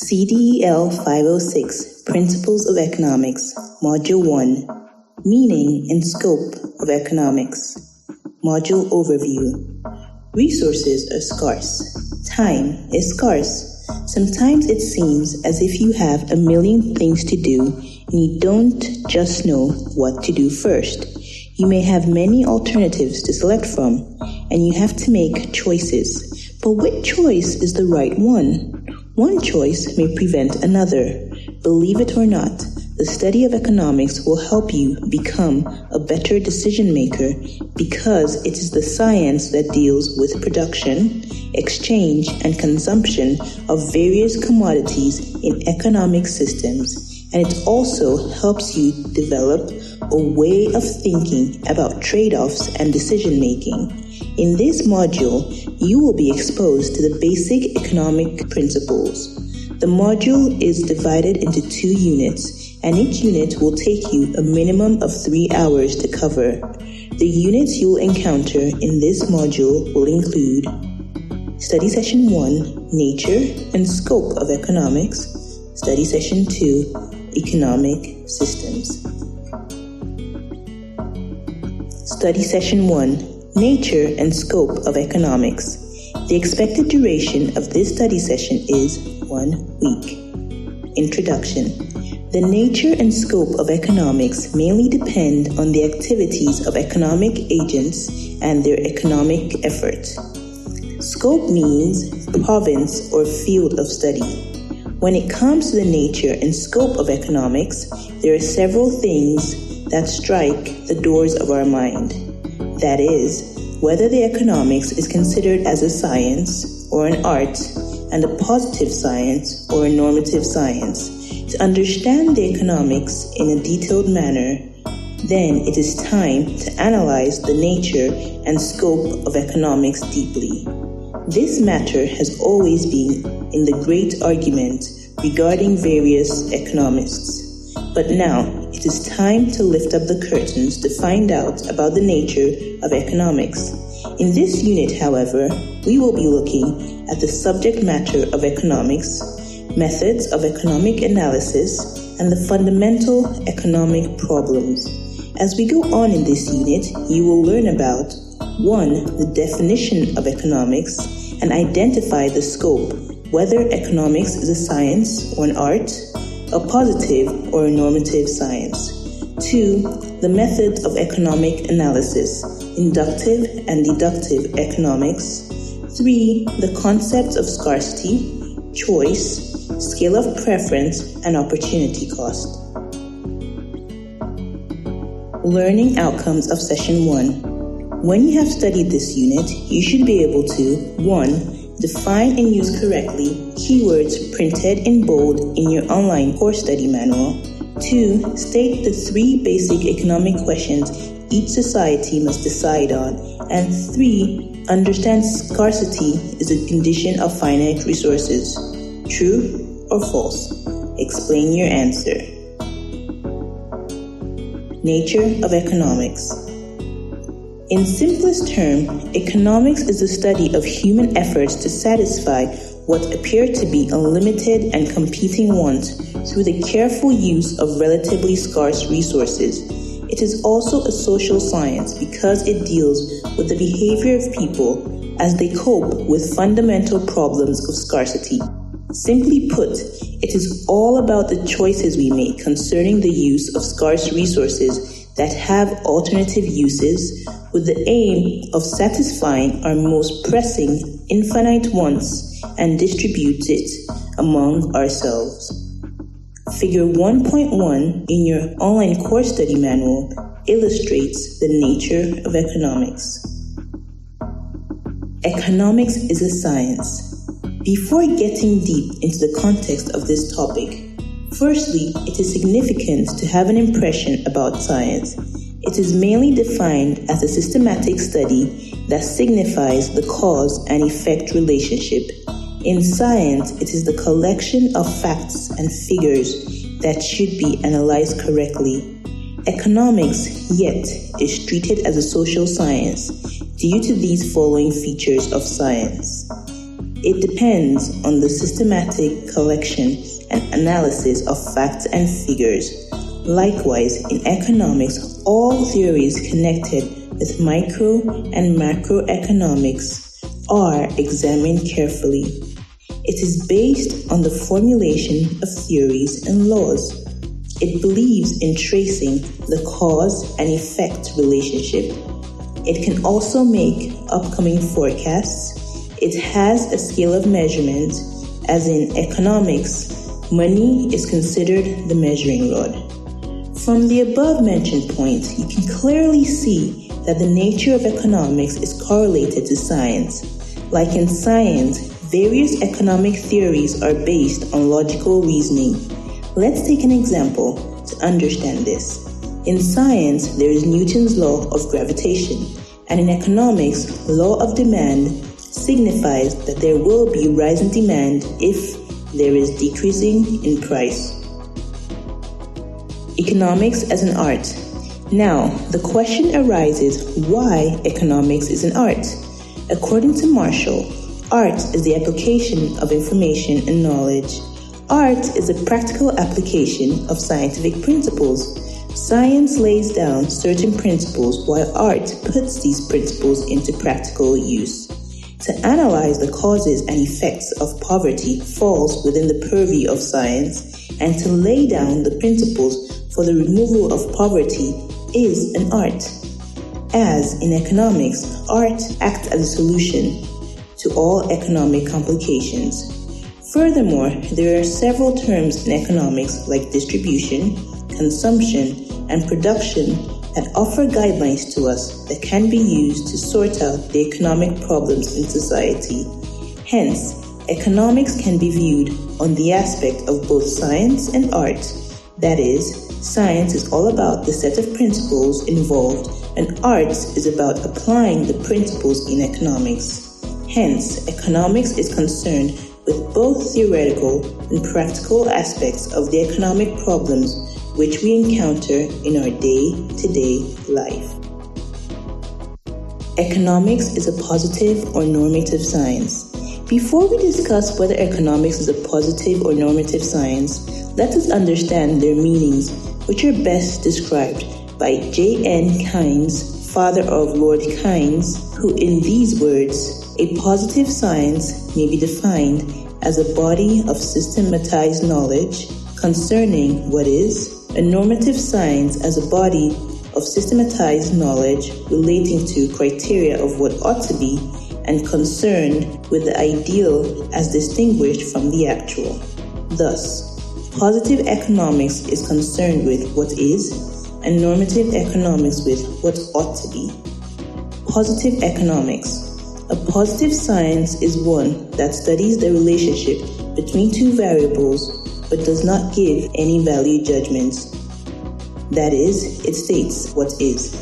CDeL-506-Principles-of-Economics, Module 1, Meaning and Scope of Economics. Module Overview. Resources are scarce. Time is scarce. Sometimes it seems as if you have a million things to do and you don't just know what to do first. You may have many alternatives to select from, and you have to make choices. But which choice is the right one? One choice may prevent another. Believe it or not, the study of economics will help you become a better decision maker because it is the science that deals with production, exchange, and consumption of various commodities in economic systems. And it also helps you develop a way of thinking about trade-offs and decision-making. In this module, you will be exposed to the basic economic principles. The module is divided into 2 units, and each unit will take you a minimum of 3 hours to cover. The units you will encounter in this module will include Study Session 1, Nature and Scope of Economics, Study Session 2, Economic Systems. Study Session 1, Nature and Scope of Economics. The expected duration of this study session is 1 week. Introduction. The nature and scope of economics mainly depend on the activities of economic agents and their economic effort. Scope means province or field of study. When it comes to the nature and scope of economics, there are several things that strike the doors of our mind. That is, whether the economics is considered as a science or an art, and a positive science or a normative science. To understand the economics in a detailed manner, then it is time to analyze the nature and scope of economics deeply. This matter has always been in the great argument regarding various economists. But now, it is time to lift up the curtains to find out about the nature of economics. In this unit, however, we will be looking at the subject matter of economics, methods of economic analysis, and the fundamental economic problems. As we go on in this unit, you will learn about 1. The definition of economics and identify the scope, whether economics is a science or an art, a positive or a normative science. 2. The methods of economic analysis, inductive and deductive economics. 3. The concepts of scarcity, choice, scale of preference, and opportunity cost. Learning outcomes of Session 1. When you have studied this unit, you should be able to 1. Define and use correctly keywords printed in bold in your online course study manual. 2. State the 3 basic economic questions each society must decide on. And 3. Understand scarcity is a condition of finite resources. True or false? Explain your answer. Nature of economics. In simplest term, economics is the study of human efforts to satisfy what appear to be unlimited and competing wants through the careful use of relatively scarce resources. It is also a social science because it deals with the behavior of people as they cope with fundamental problems of scarcity. Simply put, it is all about the choices we make concerning the use of scarce resources that have alternative uses with the aim of satisfying our most pressing infinite wants and distribute it among ourselves. Figure 1.1 in your online course study manual illustrates the nature of economics. Economics is a science. Before getting deep into the context of this topic, firstly, it is significant to have an impression about science. It is mainly defined as a systematic study that signifies the cause and effect relationship. In science, it is the collection of facts and figures that should be analyzed correctly. Economics, yet, is treated as a social science due to these following features of science. It depends on the systematic collection and analysis of facts and figures. Likewise, in economics, all theories connected with micro and macroeconomics are examined carefully. It is based on the formulation of theories and laws. It believes in tracing the cause and effect relationship. It can also make upcoming forecasts. It has a scale of measurement, as in economics, money is considered the measuring rod. From the above-mentioned points, you can clearly see that the nature of economics is correlated to science. Like in science, various economic theories are based on logical reasoning. Let's take an example to understand this. In science, there is Newton's law of gravitation, and in economics, law of demand signifies that there will be rising demand if there is decreasing in price. Economics as an art. Now, the question arises why economics is an art. According to Marshall, art is the application of information and knowledge. Art is a practical application of scientific principles. Science lays down certain principles while art puts these principles into practical use. To analyze the causes and effects of poverty falls within the purview of science, and to lay down the principles for the removal of poverty is an art. As in economics, art acts as a solution to all economic complications. Furthermore, there are several terms in economics like distribution, consumption, and production that offer guidelines to us that can be used to sort out the economic problems in society. Hence, economics can be viewed on the aspect of both science and art. That is, science is all about the set of principles involved, and art is about applying the principles in economics. Hence, economics is concerned with both theoretical and practical aspects of the economic problems which we encounter in our day-to-day life. Economics is a positive or normative science. Before we discuss whether economics is a positive or normative science, let us understand their meanings, which are best described by J.N. Keynes, father of Lord Keynes, who in these words, a positive science may be defined as a body of systematized knowledge concerning what is, a normative science as a body of systematized knowledge relating to criteria of what ought to be and concerned with the ideal as distinguished from the actual. Thus, positive economics is concerned with what is, and normative economics with what ought to be. Positive economics. A positive science is one that studies the relationship between two variables but does not give any value judgments. That is, it states what is.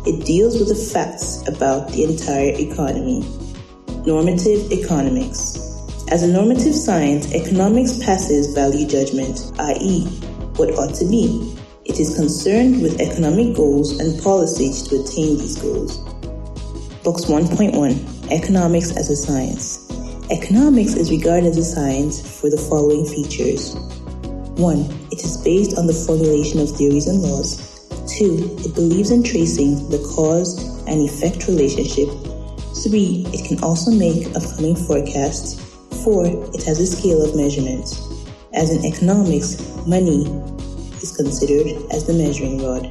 It deals with the facts about the entire economy. Normative economics. As a normative science, economics passes value judgment, i.e., what ought to be. It is concerned with economic goals and policies to attain these goals. Box 1.1, Economics as a Science. Economics is regarded as a science for the following features. 1. It is based on the formulation of theories and laws. 2. It believes in tracing the cause and effect relationship. 3. It can also make upcoming forecasts. 4. It has a scale of measurement. As in economics, money is considered as the measuring rod.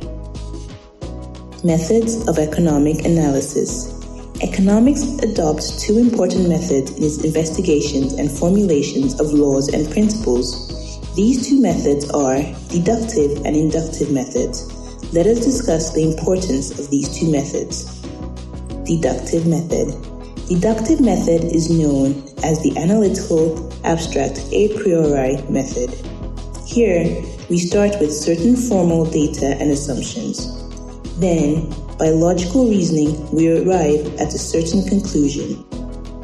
Methods of economic analysis. Economics adopts two important methods in its investigations and formulations of laws and principles. These two methods are deductive and inductive methods. Let us discuss the importance of these two methods. Deductive method. Deductive method is known as the analytical abstract a priori method. Here, we start with certain formal data and assumptions. Then, by logical reasoning, we arrive at a certain conclusion.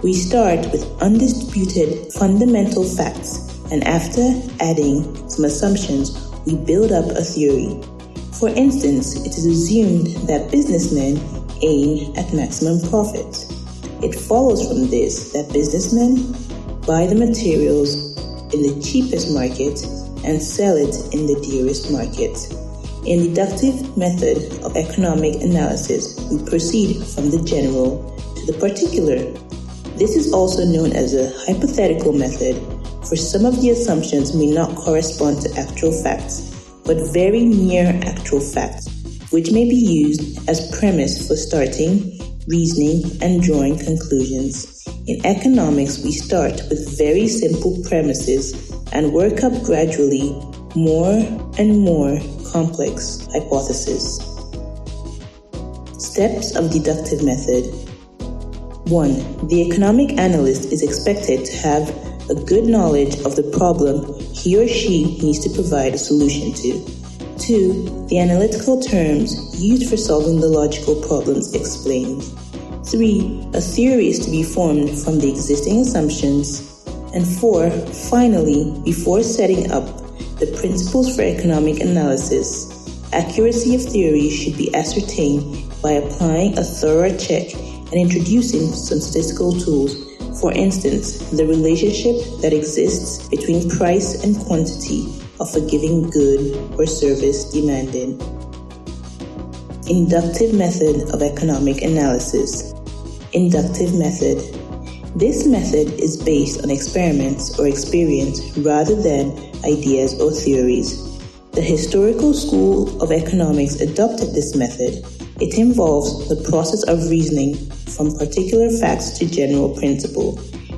We start with undisputed fundamental facts, and after adding some assumptions, we build up a theory. For instance, it is assumed that businessmen aim at maximum profit. It follows from this that businessmen buy the materials in the cheapest market and sell it in the dearest market. In deductive method of economic analysis, we proceed from the general to the particular. This is also known as a hypothetical method, for some of the assumptions may not correspond to actual facts, but very near actual facts, which may be used as premise for starting, reasoning, and drawing conclusions. In economics, we start with very simple premises and work up gradually more and more complex hypotheses. Steps of deductive method. 1. The economic analyst is expected to have a good knowledge of the problem he or she needs to provide a solution to. 2. The analytical terms used for solving the logical problems explained. 3. A theory is to be formed from the existing assumptions. And 4. Finally, before setting up the principles for economic analysis, accuracy of theory should be ascertained by applying a thorough check and introducing some statistical tools. For instance, the relationship that exists between price and quantity of a given good or service demanded. Inductive method of economic analysis. Inductive method. This method is based on experiments or experience rather than ideas or theories. The historical school of economics adopted this method. It involves the process of reasoning from particular facts to general principle.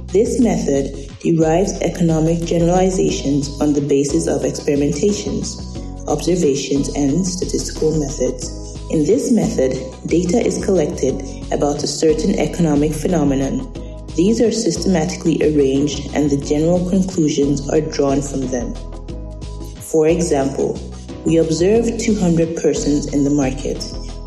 This method derives economic generalizations on the basis of experimentations, observations, and statistical methods. In this method, data is collected about a certain economic phenomenon. These are systematically arranged and the general conclusions are drawn from them. For example, we observe 200 persons in the market.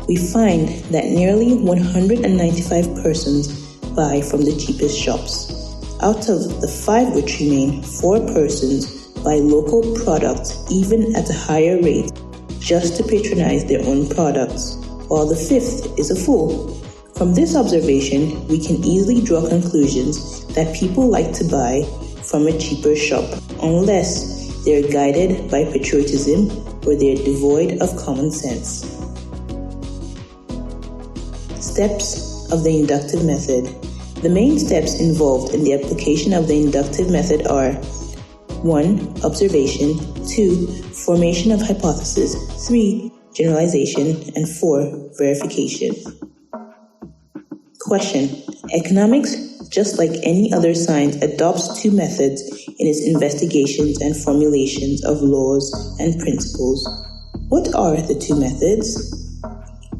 We find that nearly 195 persons buy from the cheapest shops. Out of the 5 which remain, 4 persons buy local products even at a higher rate just to patronize their own products, while the 5th is a fool. From this observation, we can easily draw conclusions that people like to buy from a cheaper shop unless they are guided by patriotism or they are devoid of common sense. Steps of the inductive method. The main steps involved in the application of the inductive method are 1. Observation, 2. Formation of hypothesis, 3. Generalization, and 4. Verification. Question. Economics, just like any other science, adopts 2 methods in its investigations and formulations of laws and principles. What are the 2 methods?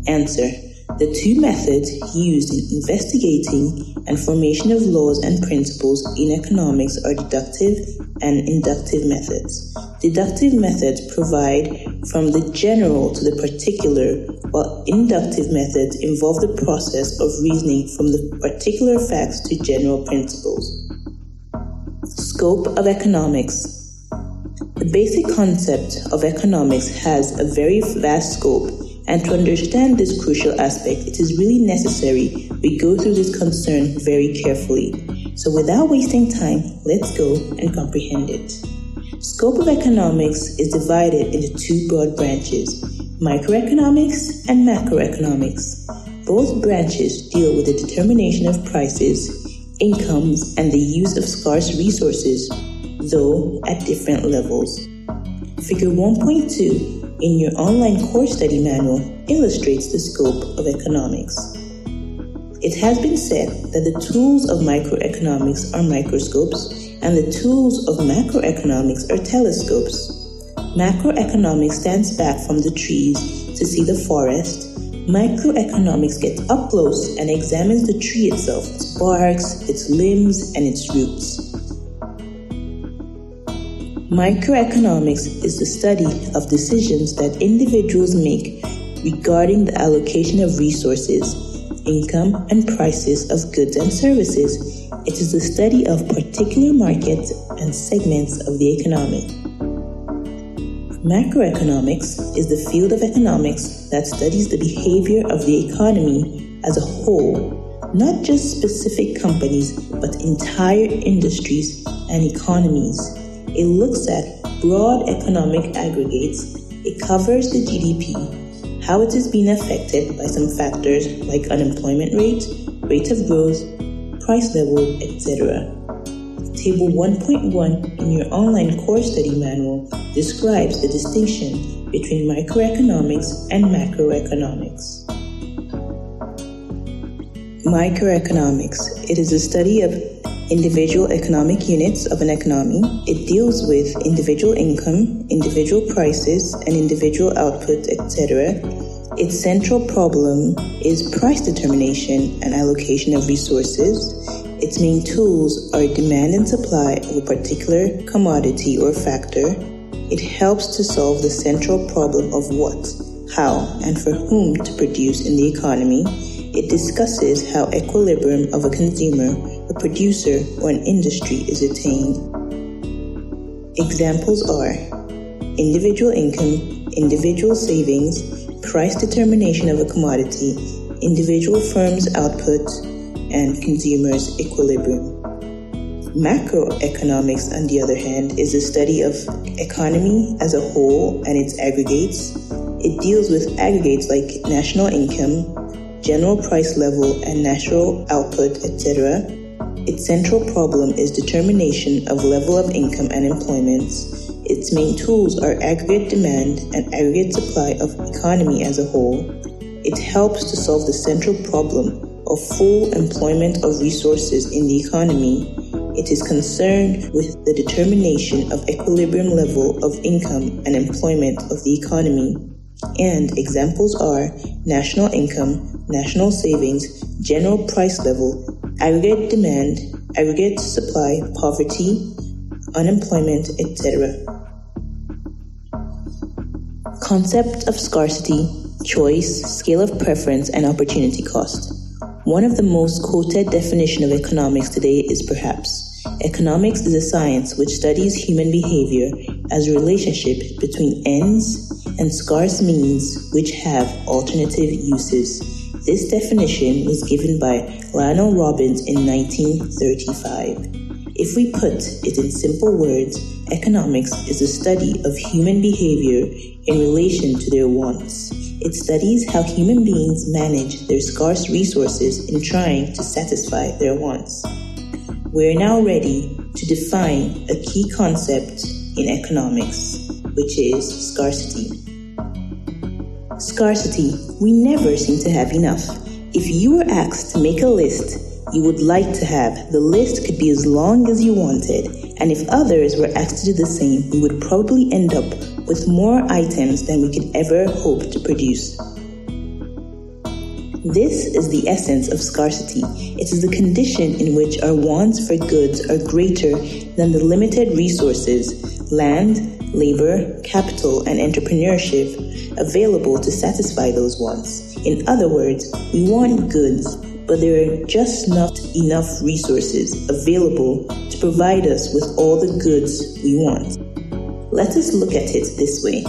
Answer. The 2 methods used in investigating and formation of laws and principles in economics are deductive and inductive methods. Deductive methods provide from the general to the particular, while inductive methods involve the process of reasoning from the particular facts to general principles. Scope of economics. The basic concept of economics has a very vast scope. And to understand this crucial aspect, it is really necessary we go through this concern very carefully. So without wasting time, let's go and comprehend it. Scope of economics is divided into 2 broad branches, microeconomics and macroeconomics. Both branches deal with the determination of prices, incomes, and the use of scarce resources, though at different levels. Figure 1.2 in your online course study manual illustrates the scope of economics. It has been said that the tools of microeconomics are microscopes and the tools of macroeconomics are telescopes. Macroeconomics stands back from the trees to see the forest. Microeconomics gets up close and examines the tree itself, its barks, its limbs, and its roots. Microeconomics is the study of decisions that individuals make regarding the allocation of resources, income, and prices of goods and services. It is the study of particular markets and segments of the economy. Macroeconomics is the field of economics that studies the behavior of the economy as a whole. not just specific companies, but entire industries and economies. It looks at broad economic aggregates. It covers the GDP, how it is being affected by some factors like unemployment rate, rate of growth, price level, etc. Table 1.1 in your online core study manual describes the distinction between microeconomics and macroeconomics. Microeconomics. It is a study of individual economic units of an economy. It deals with individual income, individual prices, and individual output, etc. Its central problem is price determination and allocation of resources. Its main tools are demand and supply of a particular commodity or factor. It helps to solve the central problem of what, how, and for whom to produce in the economy. It discusses how equilibrium of a consumer, a producer, or an industry is attained. Examples are individual income, individual savings, price determination of a commodity, individual firms' output, and consumers' equilibrium. Macroeconomics, on the other hand, is a study of economy as a whole and its aggregates. It deals with aggregates like national income, general price level, and national output, etc. Its central problem is determination of level of income and employment. Its main tools are aggregate demand and aggregate supply of economy as a whole. It helps to solve the central problem of full employment of resources in the economy. It is concerned with the determination of equilibrium level of income and employment of the economy. And examples are national income, national savings, general price level, aggregate demand, aggregate supply, poverty, unemployment, etc. Concept of scarcity, choice, scale of preference, and opportunity cost. One of the most quoted definitions of economics today is perhaps, economics is a science which studies human behavior as a relationship between ends and scarce means which have alternative uses. This definition was given by Lionel Robbins in 1935. If we put it in simple words, economics is a study of human behavior in relation to their wants. It studies how human beings manage their scarce resources in trying to satisfy their wants. We are now ready to define a key concept in economics, which is scarcity. Scarcity. We never seem to have enough. If you were asked to make a list you would like to have, the list could be as long as you wanted, and if others were asked to do the same, we would probably end up with more items than we could ever hope to produce. This is the essence of scarcity. It is the condition in which our wants for goods are greater than the limited resources, land, labor, capital, and entrepreneurship available to satisfy those wants. In other words, we want goods, but there are just not enough resources available to provide us with all the goods we want. Let us look at it this way.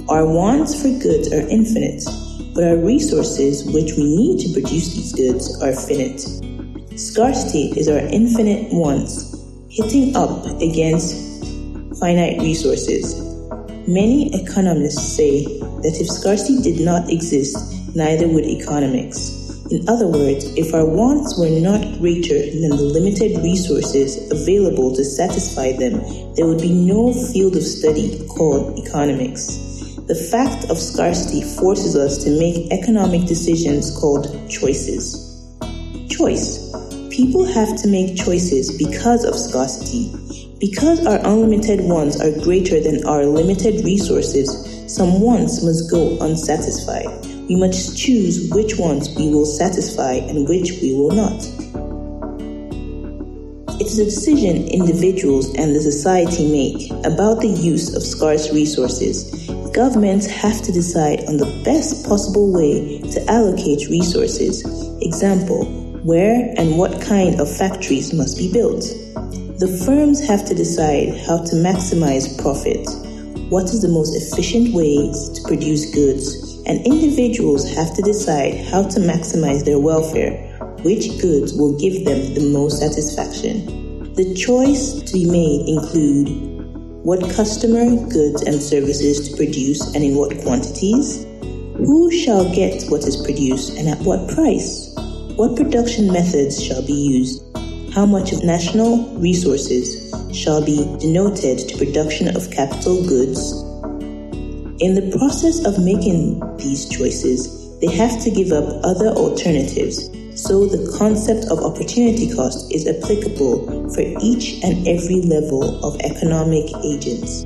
Our wants for goods are infinite, but our resources which we need to produce these goods are finite. Scarcity is our infinite wants hitting up against finite resources. Many economists say that if scarcity did not exist, neither would economics. In other words, if our wants were not greater than the limited resources available to satisfy them, there would be no field of study called economics. The fact of scarcity forces us to make economic decisions called choices. Choice. People have to make choices because of scarcity. Because our unlimited wants are greater than our limited resources, some wants must go unsatisfied. We must choose which ones we will satisfy and which we will not. It is a decision individuals and the society make about the use of scarce resources. Governments have to decide on the best possible way to allocate resources. Example, where and what kind of factories must be built. The firms have to decide how to maximize profit. What is the most efficient ways to produce goods? And individuals have to decide how to maximize their welfare. which goods will give them the most satisfaction. The choice to be made include what customer, goods, and services to produce and in what quantities, who shall get what is produced and at what price, what production methods shall be used, how much of national resources shall be denoted to production of capital goods. In the process of making these choices, they have to give up other alternatives, so the concept of opportunity cost is applicable for each and every level of economic agents.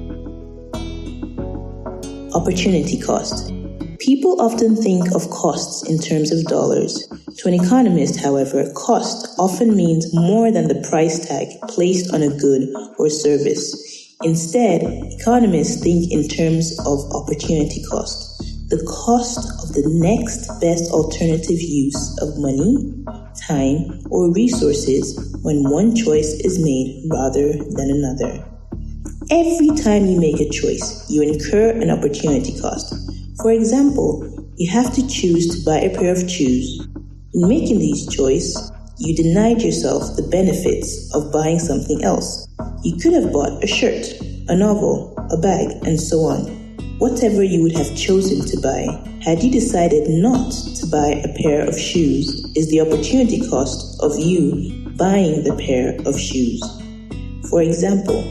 Opportunity cost. People often think of costs in terms of dollars. To an economist, however, cost often means more than the price tag placed on a good or service. Instead, economists think in terms of opportunity cost, the cost of the next best alternative use of money, time, or resources when one choice is made rather than another. Every time you make a choice, you incur an opportunity cost. For example, you have to choose to buy a pair of shoes. In making these choices, you denied yourself the benefits of buying something else. You could have bought a shirt, a novel, a bag, and so on. Whatever you would have chosen to buy, had you decided not to buy a pair of shoes, is the opportunity cost of you buying the pair of shoes. For example,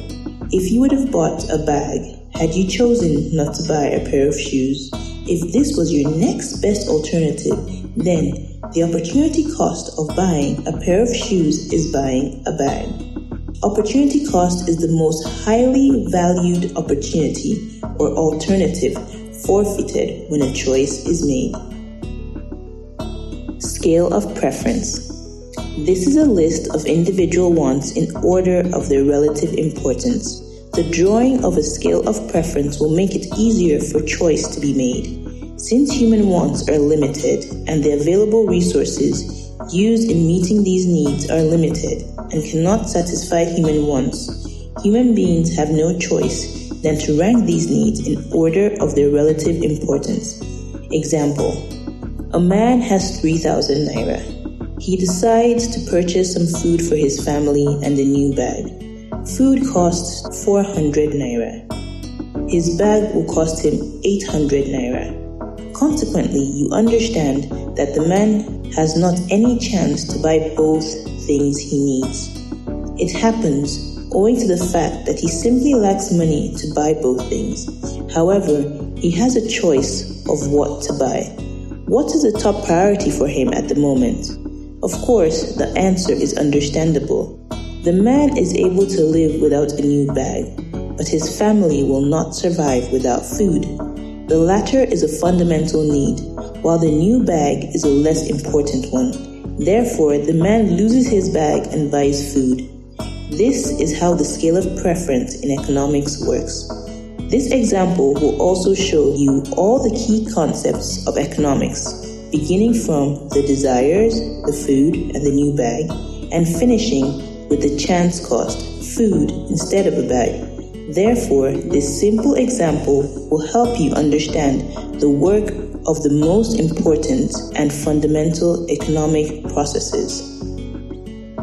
if you would have bought a bag, had you chosen not to buy a pair of shoes, if this was your next best alternative, then the opportunity cost of buying a pair of shoes is buying a bag. Opportunity cost is the most highly valued opportunity or alternative forfeited when a choice is made. Scale of preference. This is a list of individual wants in order of their relative importance. The drawing of a scale of preference will make it easier for choice to be made. Since human wants are limited and the available resources used in meeting these needs are limited and cannot satisfy human wants, human beings have no choice than to rank these needs in order of their relative importance. Example: a man has 3,000 naira. He decides to purchase some food for his family and a new bag. Food costs 400 naira. His bag will cost him 800 naira. Consequently, you understand that the man has not any chance to buy both things he needs. It happens owing to the fact that he simply lacks money to buy both things. However, he has a choice of what to buy. What is the top priority for him at the moment? Of course, the answer is understandable. The man is able to live without a new bag, but his family will not survive without food. The latter is a fundamental need, while the new bag is a less important one. Therefore, the man loses his bag and buys food. This is how the scale of preference in economics works. This example will also show you all the key concepts of economics, beginning from the desires, the food, and the new bag, and finishing with the chance cost, food instead of a bag. Therefore, this simple example will help you understand the work of the most important and fundamental economic processes.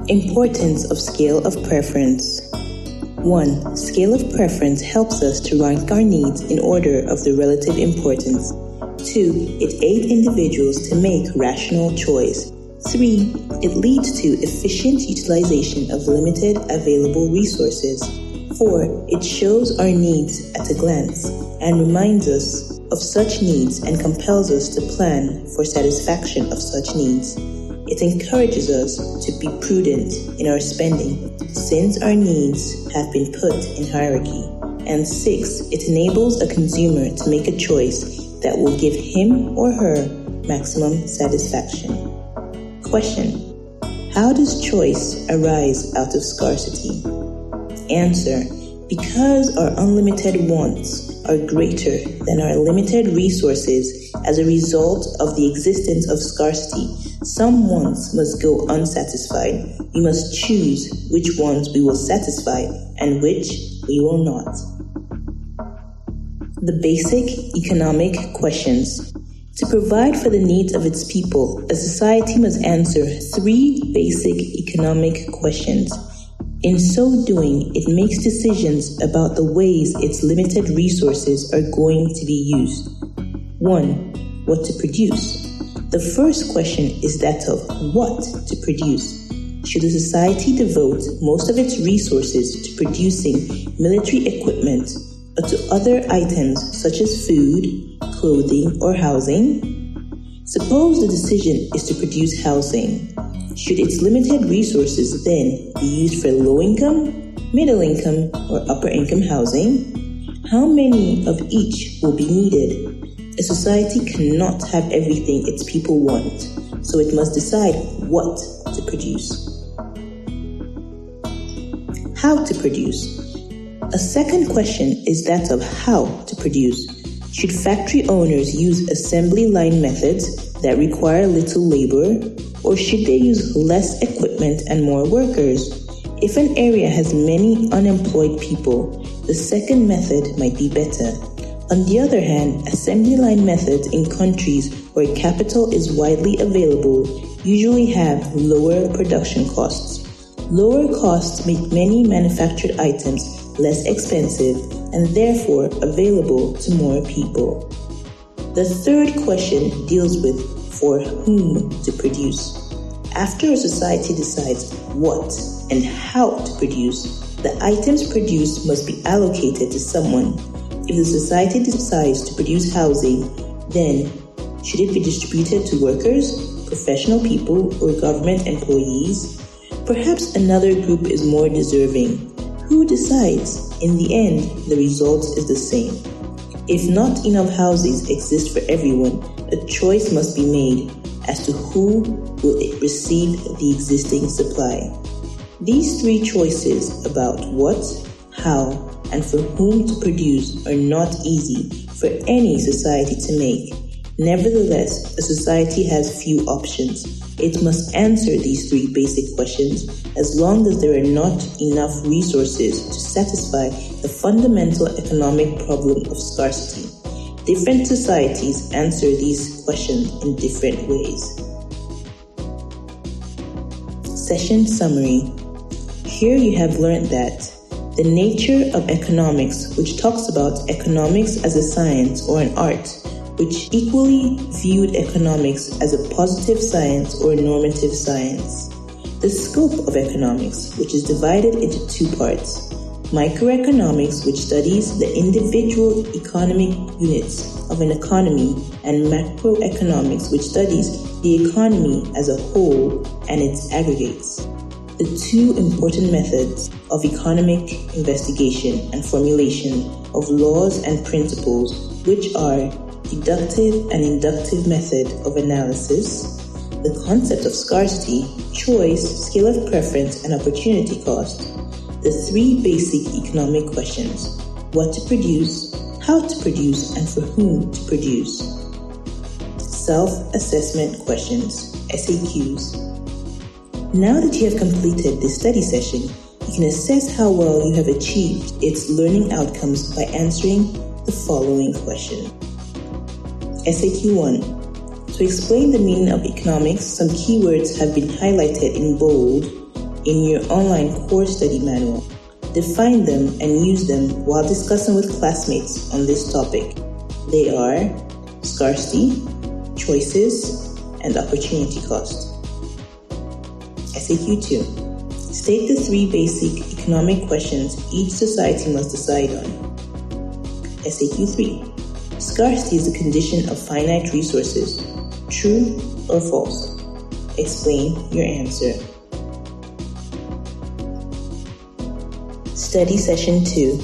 Importance of scale of preference. 1. Scale of preference helps us to rank our needs in order of their relative importance. 2. It aids individuals to make rational choice. 3. It leads to efficient utilization of limited available resources. 4. It shows our needs at a glance and reminds us of such needs and compels us to plan for satisfaction of such needs. It encourages us to be prudent in our spending since our needs have been put in hierarchy. And 6. It enables a consumer to make a choice that will give him or her maximum satisfaction. Question: how does choice arise out of scarcity? Answer: because our unlimited wants are greater than our limited resources as a result of the existence of scarcity. Some wants must go unsatisfied. We must choose which ones we will satisfy and which we will not. The basic economic questions. To provide for the needs of its people, a society must answer 3 basic economic questions. In so doing, it makes decisions about the ways its limited resources are going to be used. 1. What to produce? The first question is that of what to produce. Should a society devote most of its resources to producing military equipment or to other items such as food, clothing, or housing? Suppose the decision is to produce housing. Should its limited resources then be used for low-income, middle-income, or upper-income housing? How many of each will be needed? A society cannot have everything its people want, so it must decide what to produce. How to produce? A second question is that of how to produce. Should factory owners use assembly line methods that require little labor, or should they use less equipment and more workers? If an area has many unemployed people, the second method might be better. On the other hand, assembly line methods in countries where capital is widely available usually have lower production costs. Lower costs make many manufactured items less expensive and therefore available to more people. The third question deals with for whom to produce. After a society decides what and how to produce, the items produced must be allocated to someone. If the society decides to produce housing, then should it be distributed to workers, professional people, or government employees? Perhaps another group is more deserving. Who decides? In the end, the result is the same. If not enough houses exist for everyone, a choice must be made as to who will receive the existing supply. These 3 choices about what, how, and for whom to produce are not easy for any society to make. Nevertheless, a society has few options. It must answer these 3 basic questions as long as there are not enough resources to satisfy the fundamental economic problem of scarcity. Different societies answer these questions in different ways. Session summary. Here you have learned that the nature of economics, which talks about economics as a science or an art, which equally viewed economics as a positive science or a normative science. The scope of economics, which is divided into 2 parts. Microeconomics, which studies the individual economic units of an economy, and macroeconomics, which studies the economy as a whole and its aggregates. The 2 important methods of economic investigation and formulation of laws and principles, which are deductive and inductive method of analysis, the concept of scarcity, choice, scale of preference, and opportunity cost, the 3 basic economic questions: what to produce, how to produce, and for whom to produce. Self-assessment questions, SAQs. Now that you have completed this study session, you can assess how well you have achieved its learning outcomes by answering the following question. SAQ 1. To explain the meaning of economics, some keywords have been highlighted in bold in your online course study manual. Define them and use them while discussing with classmates on this topic. They are scarcity, choices, and opportunity cost. SAQ 2. State the 3 basic economic questions each society must decide on. SAQ 3. Scarcity is the condition of finite resources. True or false? Explain your answer. Study Session 2.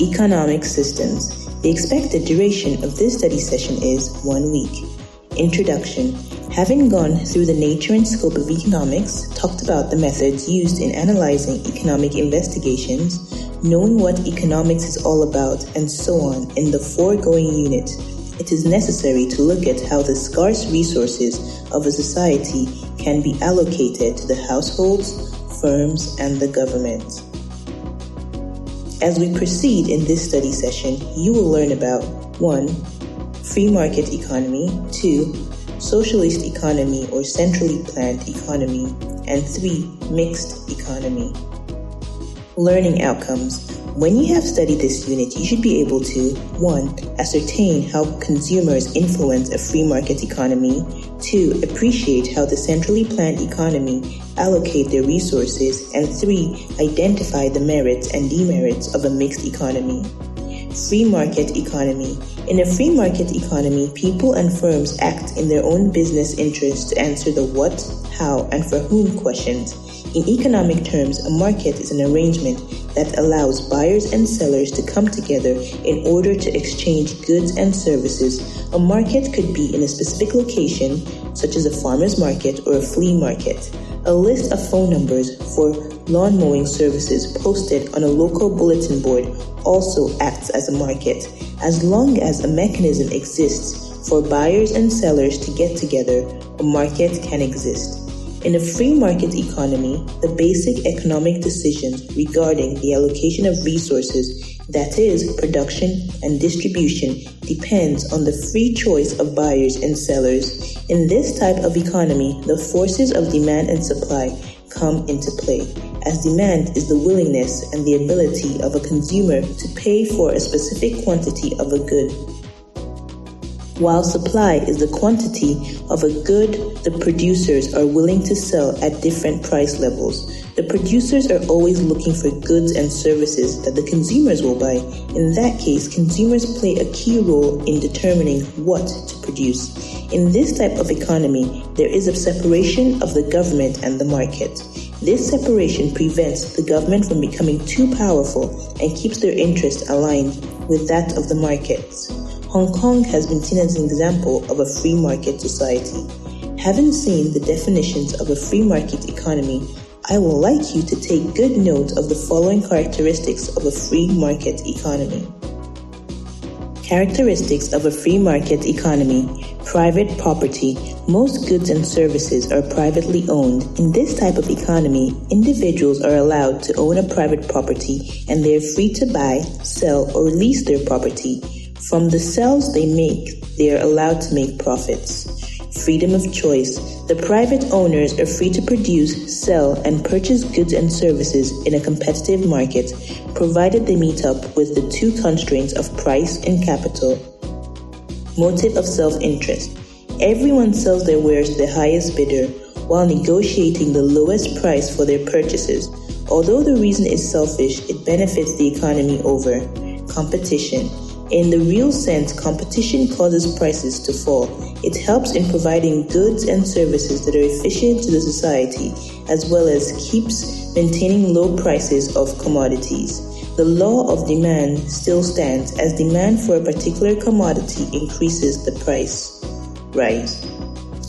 Economic Systems. The expected duration of this study session is 1 week. Introduction. Having gone through the nature and scope of economics, talked about the methods used in analyzing economic investigations, knowing what economics is all about, and so on in the foregoing unit, it is necessary to look at how the scarce resources of a society can be allocated to the households, firms, and the government. As we proceed in this study session, you will learn about 1. free market economy, 2, socialist economy or centrally planned economy, and 3, mixed economy. Learning outcomes. When you have studied this unit, you should be able to 1. Ascertain how consumers influence a free market economy, 2. Appreciate how the centrally planned economy allocate their resources, and 3. Identify the merits and demerits of a mixed economy. Free market economy. In a free market economy, people and firms act in their own business interest to answer the what, how, and for whom questions. In economic terms, a market is an arrangement that allows buyers and sellers to come together in order to exchange goods and services. A market could be in a specific location, such as a farmer's market or a flea market. A list of phone numbers for lawn mowing services posted on a local bulletin board also acts as a market, as long as a mechanism exists for buyers and sellers to get together. A market can exist. In a free market economy, the basic economic decisions regarding the allocation of resources, that is, production and distribution, depends on the free choice of buyers and sellers. In this type of economy, the forces of demand and supply come into play, as demand is the willingness and the ability of a consumer to pay for a specific quantity of a good, while supply is the quantity of a good the producers are willing to sell at different price levels. The producers are always looking for goods and services that the consumers will buy. In that case, consumers play a key role in determining what to produce. In this type of economy, there is a separation of the government and the market. This separation prevents the government from becoming too powerful and keeps their interests aligned with that of the markets. Hong Kong has been seen as an example of a free market society. Having seen the definitions of a free market economy, I would like you to take good note of the following characteristics of a free market economy. Characteristics of a free market economy. Private property. Most goods and services are privately owned. In this type of economy, individuals are allowed to own a private property and they are free to buy, sell, or lease their property. From the sales they make, they are allowed to make profits. Freedom of choice. The private owners are free to produce, sell, and purchase goods and services in a competitive market, provided they meet up with the two constraints of price and capital. Motive of self-interest. Everyone sells their wares to the highest bidder while negotiating the lowest price for their purchases. Although the reason is selfish, it benefits the economy over. Competition. In the real sense, competition causes prices to fall. It helps in providing goods and services that are efficient to the society, as well as keeps maintaining low prices of commodities. The law of demand still stands, as demand for a particular commodity increases the price rise.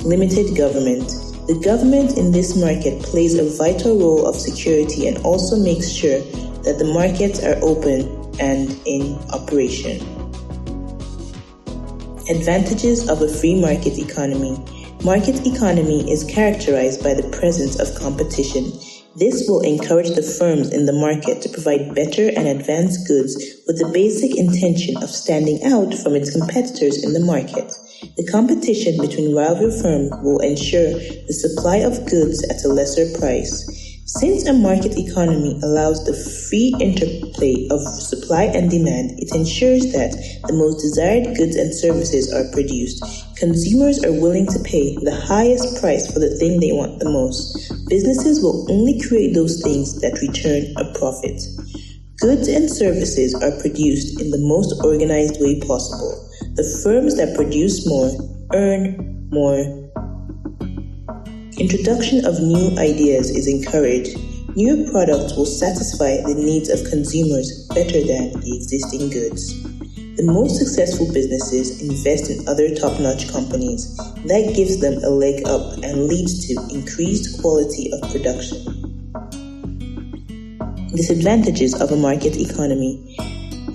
Limited government. The government in this market plays a vital role of security and also makes sure that the markets are open and in operation. Advantages of a free market economy. Market economy is characterized by the presence of competition. This will encourage the firms in the market to provide better and advanced goods with the basic intention of standing out from its competitors in the market. The competition between rival firms will ensure the supply of goods at a lesser price. Since a market economy allows the free interplay of supply and demand, it ensures that the most desired goods and services are produced. Consumers are willing to pay the highest price for the thing they want the most. Businesses will only create those things that return a profit. Goods and services are produced in the most organized way possible. The firms that produce more earn more. Introduction of new ideas is encouraged. New products will satisfy the needs of consumers better than the existing goods. The most successful businesses invest in other top-notch companies. That gives them a leg up and leads to increased quality of production. Disadvantages of a market economy.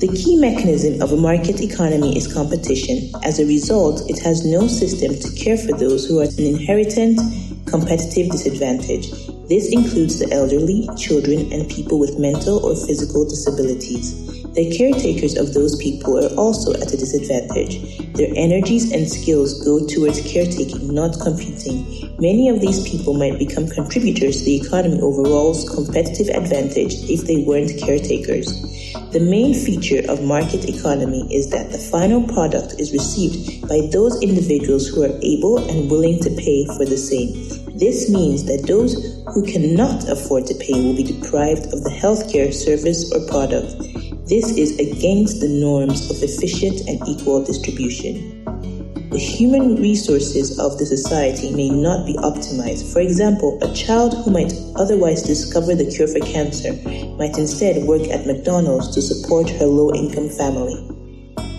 The key mechanism of a market economy is competition. As a result, it has no system to care for those who are an inherent competitive disadvantage. This includes the elderly, children, and people with mental or physical disabilities. The caretakers of those people are also at a disadvantage. Their energies and skills go towards caretaking, not computing. Many of these people might become contributors to the economy overall's competitive advantage if they weren't caretakers. The main feature of market economy is that the final product is received by those individuals who are able and willing to pay for the same. This means that those who cannot afford to pay will be deprived of the healthcare service or product. This is against the norms of efficient and equal distribution. The human resources of the society may not be optimized. For example, a child who might otherwise discover the cure for cancer might instead work at McDonald's to support her low-income family.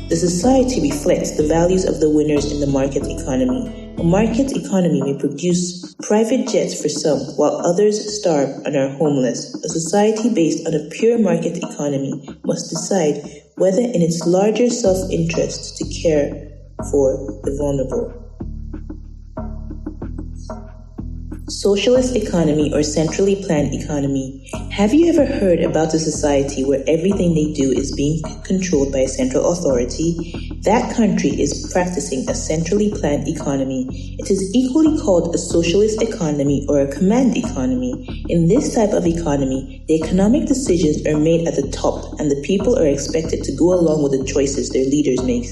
The society reflects the values of the winners in the market economy. A market economy may produce private jets for some, while others starve and are homeless. A society based on a pure market economy must decide whether in its larger self-interest to care for the vulnerable. Socialist economy or centrally planned economy. Have you ever heard about a society where everything they do is being controlled by a central authority? That country is practicing a centrally planned economy. It is equally called a socialist economy or a command economy. In this type of economy, the economic decisions are made at the top and the people are expected to go along with the choices their leaders make.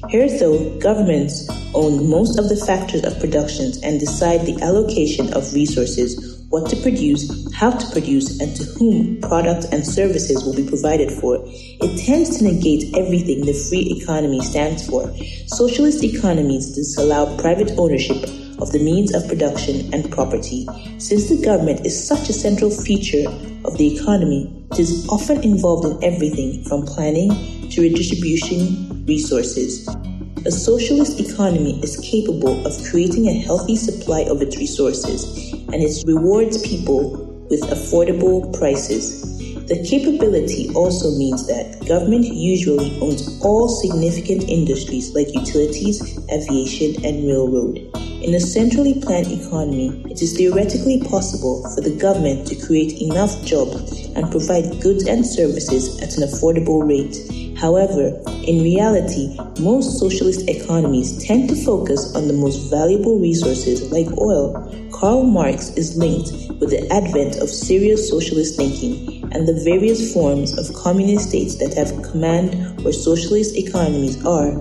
Here, though, governments own most of the factors of production and decide the allocation of resources, what to produce, how to produce, and to whom product and services will be provided for. It tends to negate everything the free economy stands for. Socialist economies disallow private ownership of the means of production and property. Since the government is such a central feature of the economy, it is often involved in everything from planning to redistribution resources. A socialist economy is capable of creating a healthy supply of its resources, and it rewards people with affordable prices. The capability also means that government usually owns all significant industries like utilities, aviation, and railroad. In a centrally planned economy, it is theoretically possible for the government to create enough jobs and provide goods and services at an affordable rate. However, in reality, most socialist economies tend to focus on the most valuable resources like oil. Karl Marx is linked with the advent of serious socialist thinking, and the various forms of communist states that have command or socialist economies are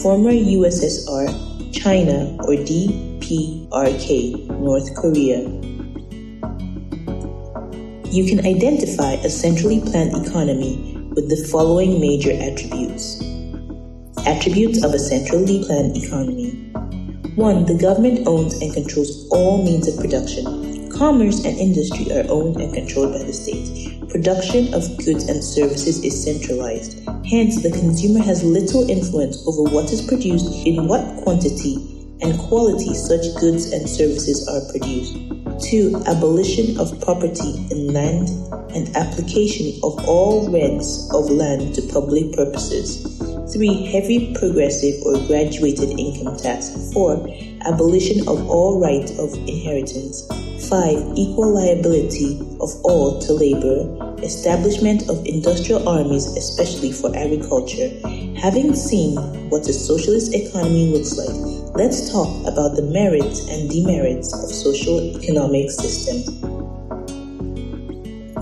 former USSR, China, or DPRK, North Korea. You can identify a centrally planned economy with the following major attributes. Attributes of a centrally planned economy. 1. The government owns and controls all means of production. Commerce and industry are owned and controlled by the state. Production of goods and services is centralized. Hence, the consumer has little influence over what is produced, in what quantity and quality such goods and services are produced. 2. Abolition of property in land and application of all rents of land to public purposes. 3. Heavy progressive or graduated income tax. 4. Abolition of all right of inheritance. 5. Equal liability of all to labor. Establishment of industrial armies, especially for agriculture. Having seen what a socialist economy looks like, let's talk about the merits and demerits of social economic systems.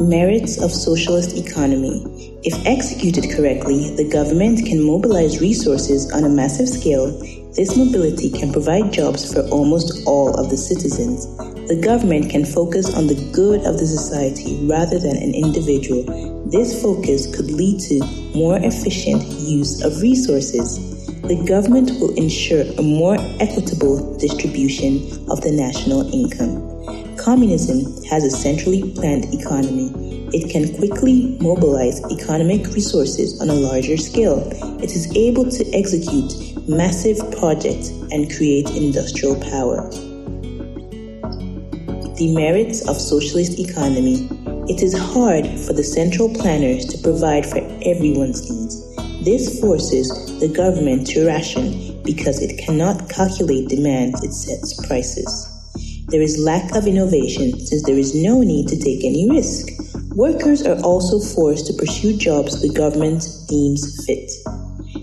Merits of socialist economy. If executed correctly, the government can mobilize resources on a massive scale. This mobility can provide jobs for almost all of the citizens. The government can focus on the good of the society rather than an individual. This focus could lead to more efficient use of resources. The government will ensure a more equitable distribution of the national income. Communism has a centrally planned economy. It can quickly mobilize economic resources on a larger scale. It is able to execute massive projects and create industrial power. Demerits of socialist economy. It is hard for the central planners to provide for everyone's needs. This forces the government to ration because it cannot calculate demands, it sets prices. There is lack of innovation since there is no need to take any risk. Workers are also forced to pursue jobs the government deems fit.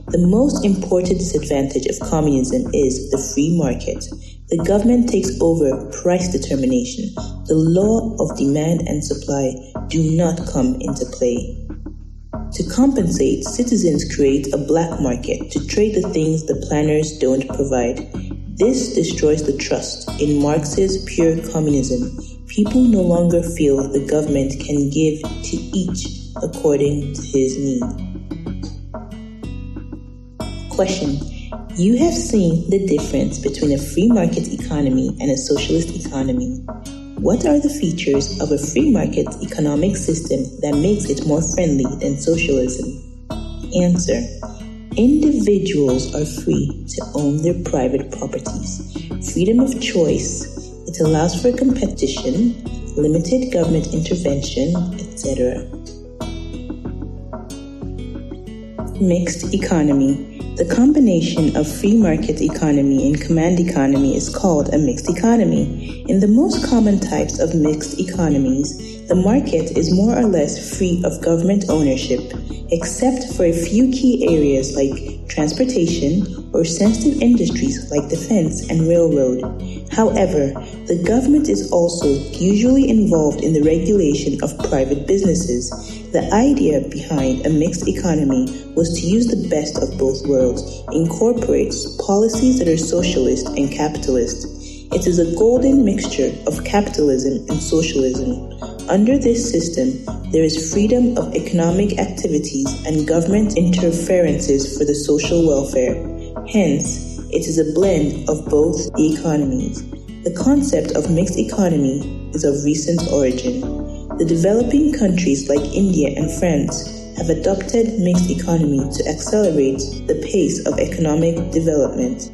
The most important disadvantage of communism is the free market. The government takes over price determination. The law of demand and supply do not come into play. To compensate, citizens create a black market to trade the things the planners don't provide. This destroys the trust in Marx's pure communism. People no longer feel the government can give to each according to his need. Question. You have seen the difference between a free market economy and a socialist economy. What are the features of a free market economic system that makes it more friendly than socialism? Answer. Individuals are free to own their private properties. Freedom of choice. It allows for competition, limited government intervention, etc. Mixed economy. The combination of free market economy and command economy is called a mixed economy. In the most common types of mixed economies, the market is more or less free of government ownership, except for a few key areas like transportation or sensitive industries like defense and railroad. However, the government is also usually involved in the regulation of private businesses. The idea behind a mixed economy was to use the best of both worlds, incorporates policies that are socialist and capitalist. It is a golden mixture of capitalism and socialism. Under this system, there is freedom of economic activities and government interferences for the social welfare. Hence, it is a blend of both the economies. The concept of mixed economy is of recent origin. The developing countries like India and France have adopted mixed economy to accelerate the pace of economic development.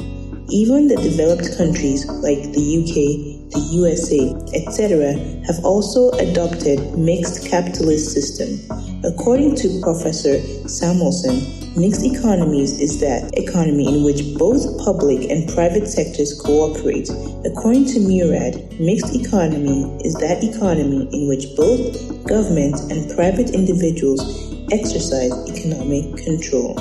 Even the developed countries like the UK, the USA, etc. have also adopted mixed capitalist system. According to Professor Samuelson, mixed economies is that economy in which both public and private sectors cooperate. According to Murad, mixed economy is that economy in which both government and private individuals exercise economic control.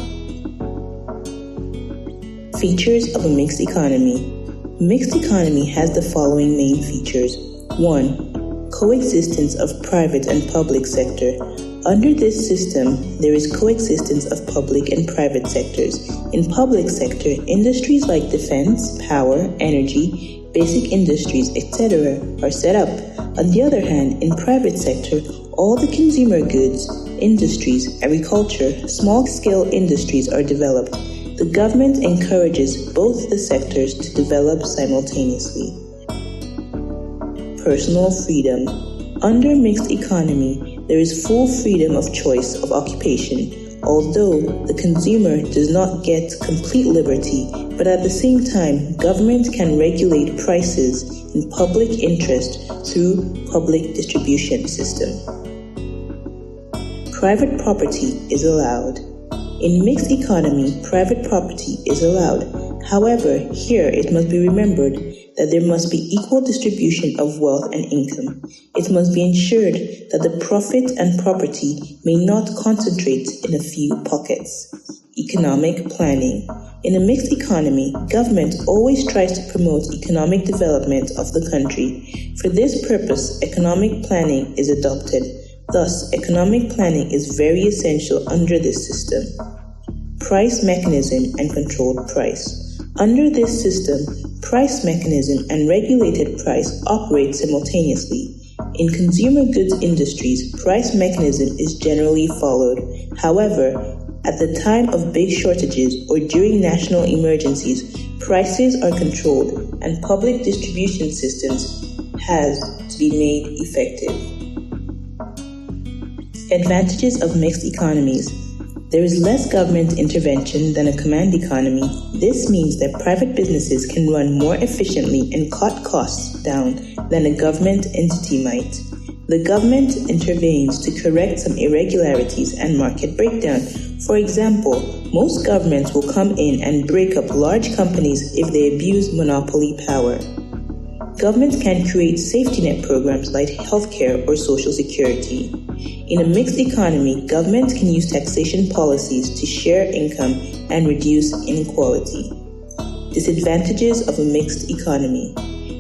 Features of a mixed economy. Mixed economy has the following main features. 1. Coexistence of private and public sector. Under this system, there is coexistence of public and private sectors. In public sector, industries like defense, power, energy, basic industries, etc. are set up. On the other hand, in private sector, all the consumer goods, industries, agriculture, small-scale industries are developed. The government encourages both the sectors to develop simultaneously. Personal freedom. Under mixed economy, there is full freedom of choice of occupation, although the consumer does not get complete liberty, but at the same time, government can regulate prices in public interest through public distribution system. Private property is allowed. In mixed economy, private property is allowed. However, here it must be remembered that there must be equal distribution of wealth and income. It must be ensured that the profit and property may not concentrate in a few pockets. Economic planning. In a mixed economy, government always tries to promote economic development of the country. For this purpose, economic planning is adopted. Thus, economic planning is very essential under this system. Price mechanism and controlled price. Under this system, price mechanism and regulated price operate simultaneously. In consumer goods industries, price mechanism is generally followed. However, at the time of big shortages or during national emergencies, prices are controlled and public distribution systems has to be made effective. Advantages of mixed economies. There is less government intervention than a command economy. This means that private businesses can run more efficiently and cut costs down than a government entity might. The government intervenes to correct some irregularities and market breakdown. For example, most governments will come in and break up large companies if they abuse monopoly power. Governments can create safety net programs like healthcare or social security. In a mixed economy, governments can use taxation policies to share income and reduce inequality. Disadvantages of a mixed economy.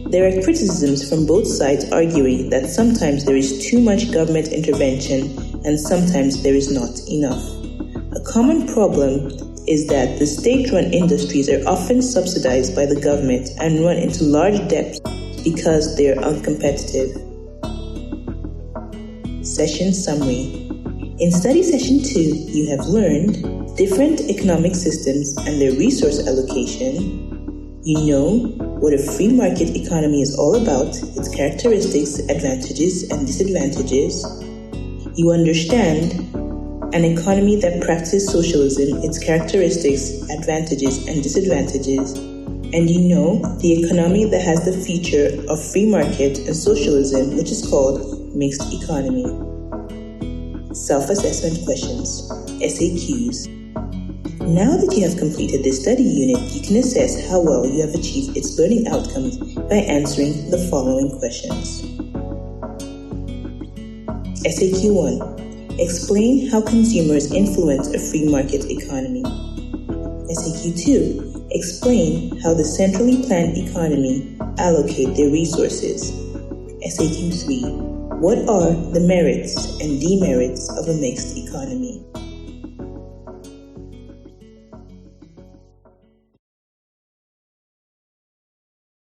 There are criticisms from both sides arguing that sometimes there is too much government intervention and sometimes there is not enough. A common problem is that the state-run industries are often subsidized by the government and run into large debts because they are uncompetitive. Session Summary. In Study Session 2, you have learned different economic systems and their resource allocation. You know what a free market economy is all about, its characteristics, advantages, and disadvantages. You understand an economy that practices socialism, its characteristics, advantages, and disadvantages. And you know the economy that has the feature of free market and socialism, which is called mixed economy. Self-assessment questions, SAQs. Now that you have completed this study unit, you can assess how well you have achieved its learning outcomes by answering the following questions. SAQ 1. Explain how consumers influence a free market economy. SAQ 2. Explain how the centrally planned economy allocate their resources. SAQ 3. What are the merits and demerits of a mixed economy?